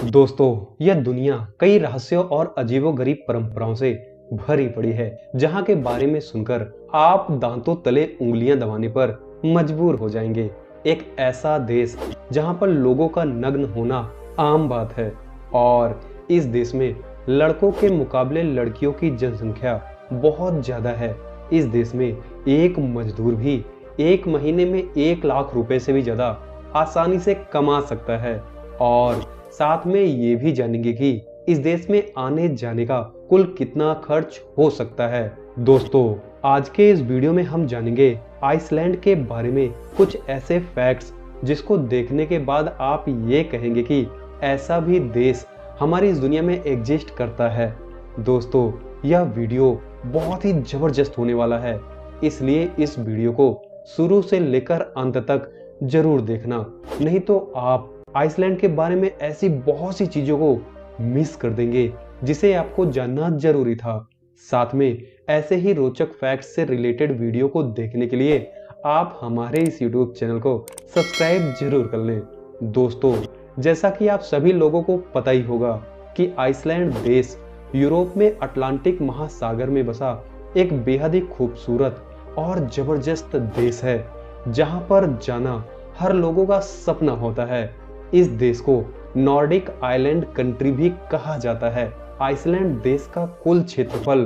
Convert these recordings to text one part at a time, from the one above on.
दोस्तों, यह दुनिया कई रहस्यों और अजीबोगरीब परंपराओं से भरी पड़ी है, जहां के बारे में सुनकर आप दांतों तले उंगलियां दबाने पर मजबूर हो जाएंगे। एक ऐसा देश जहां पर लोगों का नग्न होना आम बात है और इस देश में लड़कों के मुकाबले लड़कियों की जनसंख्या बहुत ज्यादा है। इस देश में एक मजदूर भी एक महीने में 1 लाख रुपए से भी ज्यादा आसानी से कमा सकता है और साथ में ये भी जानेंगे कि इस देश में आने जाने का कुल कितना खर्च हो सकता है। दोस्तों, आज के इस वीडियो में हम जानेंगे आइसलैंड के बारे में कुछ ऐसे फैक्ट्स जिसको देखने के बाद आप ये कहेंगे कि ऐसा भी देश हमारी इस दुनिया में एग्जिस्ट करता है। दोस्तों, यह वीडियो बहुत ही जबरदस्त होने वाला है, इसलिए इस वीडियो को शुरू से लेकर अंत तक जरूर देखना, नहीं तो आप आइसलैंड के बारे में ऐसी बहुत सी चीजों को मिस कर देंगे जिसे आपको जानना जरूरी था। साथ में ऐसे ही रोचक फैक्ट्स से रिलेटेड वीडियो को देखने के लिए आप हमारे इस YouTube चैनल को सब्सक्राइब जरूर कर लें। दोस्तों, जैसा कि आप सभी लोगों को पता ही होगा कि आइसलैंड देश यूरोप में अटलांटिक महासागर में बसा एक बेहद ही खूबसूरत और जबरदस्त देश है, जहां पर जाना हर लोगों का सपना होता है। इस देश को नॉर्डिक आइलैंड कंट्री भी कहा जाता है। आइसलैंड देश का कुल क्षेत्रफल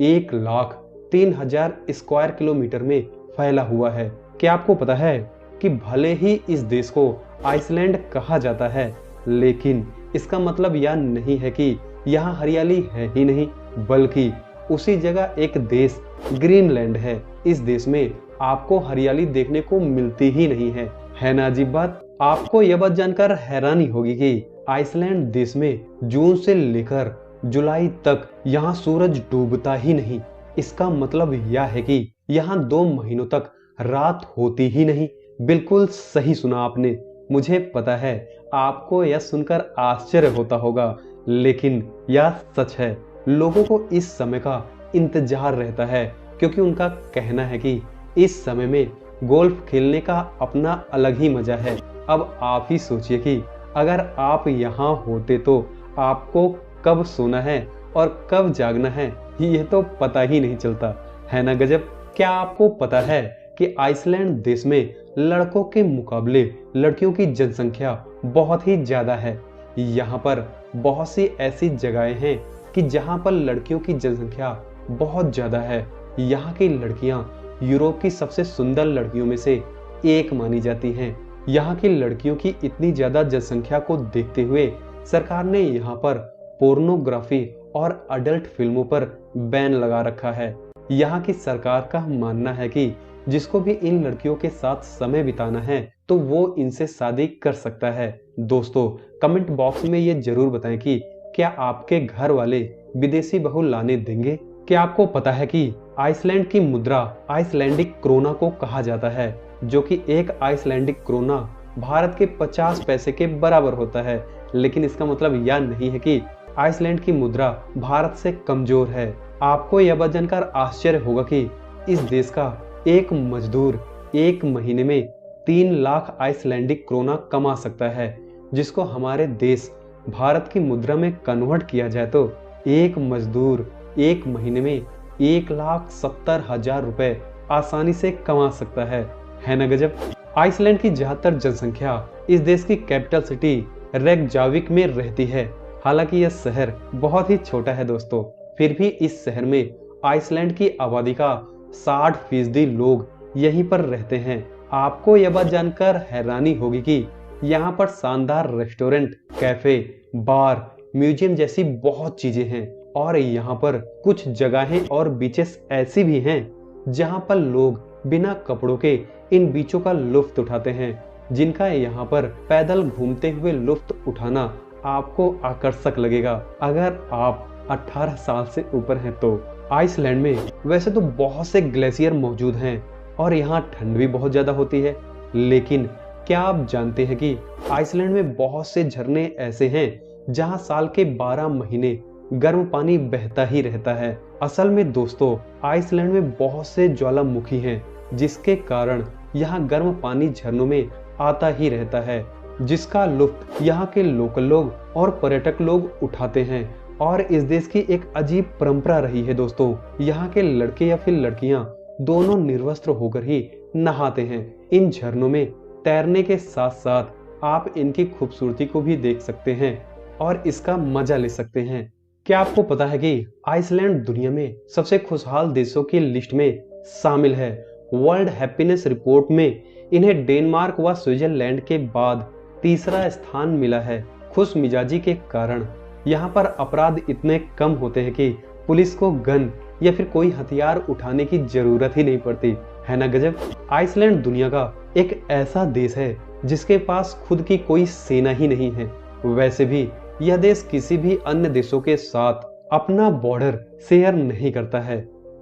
1,03,000 स्क्वायर किलोमीटर में फैला हुआ है। क्या आपको पता है कि भले ही इस देश को आइसलैंड कहा जाता है, लेकिन इसका मतलब यह नहीं है कि यहाँ हरियाली है ही नहीं, बल्कि उसी जगह एक देश ग्रीनलैंड है। इस देश में आपको हरियाली देखने को मिलती ही नहीं है ना अजीब बात। आपको यह बात जानकर हैरानी होगी कि आइसलैंड देश में जून से लेकर जुलाई तक यहाँ सूरज डूबता ही नहीं। इसका मतलब यह है कि यहाँ 2 महीनों तक रात होती ही नहीं। बिल्कुल सही सुना आपने। मुझे पता है आपको यह सुनकर आश्चर्य होता होगा, लेकिन यह सच है। लोगों को इस समय का इंतजार रहता है, क्योंकि उनका कहना है कि इस समय में गोल्फ खेलने का अपना अलग ही मजा है। अब आप ही सोचिए कि अगर आप यहाँ होते तो आपको कब सोना है और कब जागना है ये तो पता ही नहीं चलता, है ना गजब। क्या आपको पता है कि आइसलैंड देश में लड़कों के मुकाबले लड़कियों की जनसंख्या बहुत ही ज्यादा है। यहाँ पर बहुत सी ऐसी जगहें हैं कि जहाँ पर लड़कियों की जनसंख्या बहुत ज्यादा है। यहाँ की लड़कियाँ यूरोप की सबसे सुंदर लड़कियों में से एक मानी जाती हैं। यहाँ की लड़कियों की इतनी ज्यादा जनसंख्या को देखते हुए सरकार ने यहाँ पर पोर्नोग्राफी और अडल्ट फिल्मों पर बैन लगा रखा है। यहाँ की सरकार का मानना है कि जिसको भी इन लड़कियों के साथ समय बिताना है तो वो इनसे शादी कर सकता है। दोस्तों, कमेंट बॉक्स में ये जरूर बताएं कि क्या आपके घर वाले विदेशी बहू लाने देंगे। क्या आपको पता है कि आइसलैंड की मुद्रा आइसलैंडिक क्रोना को कहा जाता है, जो कि एक आइसलैंडिक क्रोना भारत के 50 पैसे के बराबर होता है। लेकिन इसका मतलब यह नहीं है कि आइसलैंड की मुद्रा भारत से कमजोर है। आपको यह बात जानकर आश्चर्य होगा कि इस देश का एक मजदूर एक महीने में 3 लाख आइसलैंडिक क्रोना कमा सकता है, जिसको हमारे देश भारत की मुद्रा में कन्वर्ट किया जाए तो एक मजदूर एक महीने में 1,70,000 रुपए आसानी से कमा सकता है ना गजब। आइसलैंड की ज्यादातर जनसंख्या इस देश की कैपिटल सिटी रेकजाविक में रहती है। हालांकि यह शहर बहुत ही छोटा है दोस्तों, फिर भी इस शहर में आइसलैंड की आबादी का 60% लोग यहीं पर रहते हैं। आपको यह बात जानकर हैरानी होगी कि यहाँ पर शानदार रेस्टोरेंट, कैफे, बार, म्यूजियम जैसी बहुत चीजें हैं और यहाँ पर कुछ जगहें और बीचेस ऐसी भी हैं जहाँ पर लोग बिना कपड़ों के इन बीचों का लुत्फ उठाते हैं, जिनका यहाँ पर पैदल घूमते हुए लुत्फ उठाना आपको आकर्षक लगेगा अगर आप 18 साल से ऊपर हैं तो। आइसलैंड में वैसे तो बहुत से ग्लेशियर मौजूद हैं और यहाँ ठंड भी बहुत ज्यादा होती है, लेकिन क्या आप जानते हैं कि आइसलैंड में बहुत से झरने ऐसे हैं जहाँ साल के 12 महीने गर्म पानी बहता ही रहता है। असल में दोस्तों, आइसलैंड में बहुत से ज्वालामुखी हैं, जिसके कारण यहाँ गर्म पानी झरनों में आता ही रहता है जिसका लुत्फ यहाँ के लोकल लोग और पर्यटक लोग उठाते हैं। और इस देश की एक अजीब परंपरा रही है दोस्तों, यहाँ के लड़के या फिर लड़कियां दोनों निर्वस्त्र होकर ही नहाते हैं। इन झरनों में तैरने के साथ साथ आप इनकी खूबसूरती को भी देख सकते हैं और इसका मजा ले सकते हैं। क्या आपको पता है कि आइसलैंड दुनिया में सबसे खुशहाल देशों की लिस्ट में शामिल है? वर्ल्ड हैप्पीनेस रिपोर्ट में इन्हें डेनमार्क व स्विट्जरलैंड के बाद तीसरा स्थान मिला है। खुश मिजाजी के कारण यहाँ पर अपराध इतने कम होते हैं कि पुलिस को गन या फिर कोई हथियार उठाने की जरूरत ही नहीं पड़ती, है ना गजब। आइसलैंड दुनिया का एक ऐसा देश है जिसके पास खुद की कोई सेना ही नहीं है। वैसे भी यह देश किसी भी अन्य देशों के साथ अपना बॉर्डर शेयर नहीं करता है,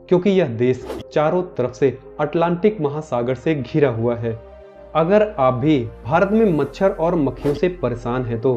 क्योंकि यह देश चारों तरफ से अटलांटिक महासागर से घिरा हुआ है। अगर आप भी भारत में मच्छर और मक्खियों से परेशान हैं तो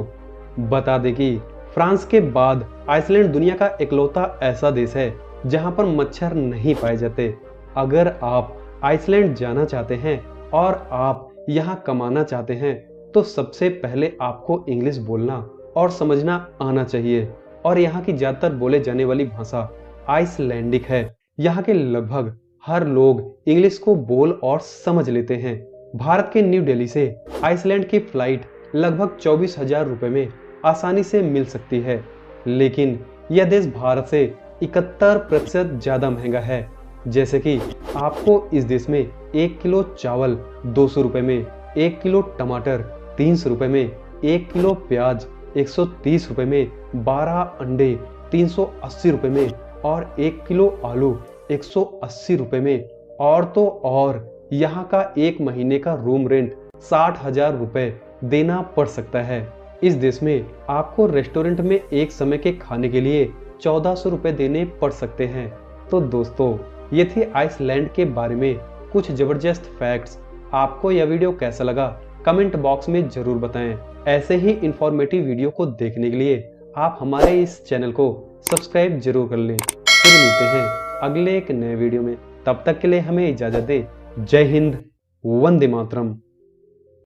बता दें कि फ्रांस के बाद आइसलैंड दुनिया का इकलौता ऐसा देश है जहां पर मच्छर नहीं पाए जाते। अगर आप आइसलैंड जाना चाहते हैं और आप यहां कमाना चाहते हैं तो सबसे पहले आपको इंग्लिश बोलना और समझना आना चाहिए। और यहाँ की ज्यादातर बोले जाने वाली भाषा आइसलैंडिक है। यहाँ के लगभग हर लोग इंग्लिश को बोल और समझ लेते हैं। भारत के न्यू दिल्ली से आइसलैंड की फ्लाइट लगभग 24,000 रुपए में आसानी से मिल सकती है, लेकिन यह देश भारत से 71% ज्यादा महंगा है। जैसे कि आपको इस देश में 1 किलो चावल 200 रुपए में, 1 किलो टमाटर 300 रुपए में, 1 किलो प्याज 130 रुपए में, 12 अंडे 380 रुपए में और 1 किलो आलू 180 रुपए में। और तो और यहाँ का 1 महीने का रूम रेंट 60,000 रुपए देना पड़ सकता है। इस देश में आपको रेस्टोरेंट में एक समय के खाने के लिए 1400 रुपए देने पड़ सकते हैं। तो दोस्तों, ये थे आइसलैंड के बारे में कुछ जबरदस्त फैक्ट्स। आपको यह वीडियो कैसा लगा कमेंट बॉक्स में जरूर बताएं। ऐसे ही इंफॉर्मेटिव वीडियो को देखने के लिए आप हमारे इस चैनल को सब्सक्राइब जरूर कर लें। फिर मिलते हैं अगले एक नए वीडियो में, तब तक के लिए हमें इजाजत दें। जय हिंद, वंदे मातरम।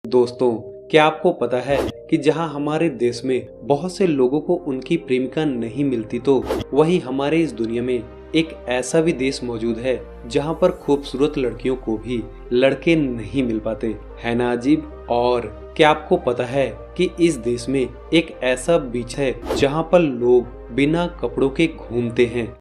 दोस्तों, क्या आपको पता है कि जहां हमारे देश में बहुत से लोगों को उनकी प्रेमिका नहीं मिलती, तो वहीं हमारे इस दुनिया में एक ऐसा भी देश मौजूद है जहां पर खूबसूरत लड़कियों को भी लड़के नहीं मिल पाते, है ना अजीब। और क्या आपको पता है कि इस देश में एक ऐसा बीच है जहां पर लोग बिना कपड़ों के घूमते हैं।